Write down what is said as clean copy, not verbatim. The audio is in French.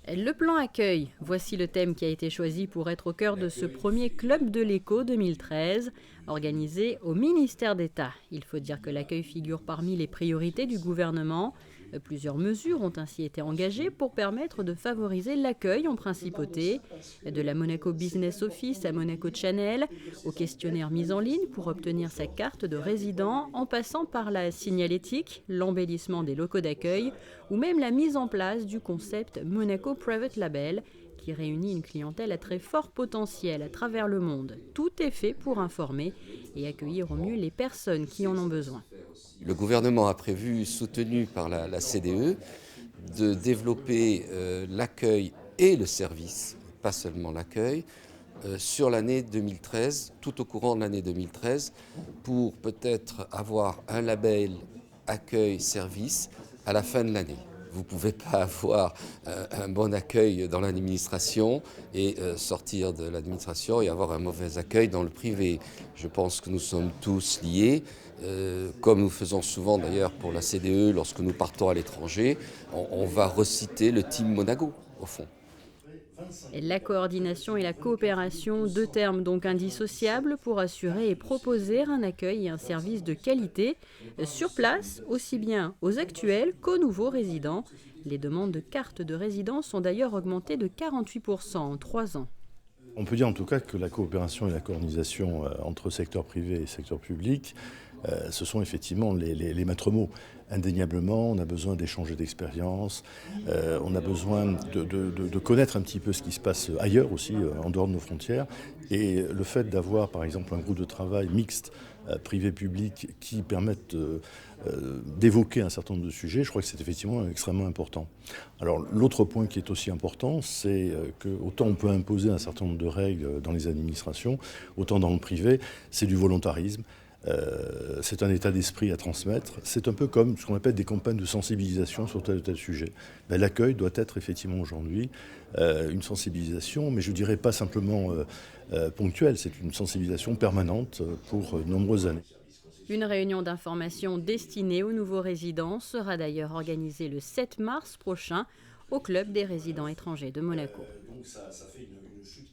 Le plan accueil, voici le thème qui a été choisi pour être au cœur de ce premier Club de l'Écho 2013, organisé au ministère d'État. Il faut dire que l'accueil figure parmi les priorités du gouvernement. Plusieurs mesures ont ainsi été engagées pour permettre de favoriser l'accueil en principauté, de la Monaco Business Office à Monaco Channel, au questionnaire mis en ligne pour obtenir sa carte de résident, en passant par la signalétique, l'embellissement des locaux d'accueil ou même la mise en place du concept Monaco Private Label qui réunit une clientèle à très fort potentiel à travers le monde. Tout est fait pour informer et accueillir au mieux les personnes qui en ont besoin. Le gouvernement a prévu, soutenu par la CDE, de développer l'accueil et le service, pas seulement l'accueil, sur l'année 2013, tout au courant de l'année 2013, pour peut-être avoir un label accueil-service à la fin de l'année. Vous ne pouvez pas avoir un bon accueil dans l'administration et sortir de l'administration et avoir un mauvais accueil dans le privé. Je pense que nous sommes tous liés, comme nous faisons souvent d'ailleurs pour la CDE lorsque nous partons à l'étranger. On va reciter le Team Monaco, au fond. La coordination et la coopération, deux termes donc indissociables pour assurer et proposer un accueil et un service de qualité sur place, aussi bien aux actuels qu'aux nouveaux résidents. Les demandes de cartes de résidence sont d'ailleurs augmentées de 48% en 3 ans. On peut dire en tout cas que la coopération et la coordination entre secteur privé et secteur public, ce sont effectivement les maîtres mots. Indéniablement, on a besoin d'échanger d'expériences, on a besoin de connaître un petit peu ce qui se passe ailleurs aussi, en dehors de nos frontières. Et le fait d'avoir par exemple un groupe de travail mixte, privé-public, qui permettent d'évoquer un certain nombre de sujets, je crois que c'est effectivement extrêmement important. Alors l'autre point qui est aussi important, c'est que autant on peut imposer un certain nombre de règles dans les administrations, autant dans le privé, c'est du volontarisme. C'est un état d'esprit à transmettre. C'est un peu comme ce qu'on appelle des campagnes de sensibilisation sur tel ou tel sujet. L'accueil doit être effectivement aujourd'hui une sensibilisation, mais je dirais pas simplement ponctuelle, c'est une sensibilisation permanente pour de nombreuses années. Une réunion d'information destinée aux nouveaux résidents sera d'ailleurs organisée le 7 mars prochain au Club des résidents étrangers de Monaco. Donc ça fait une chute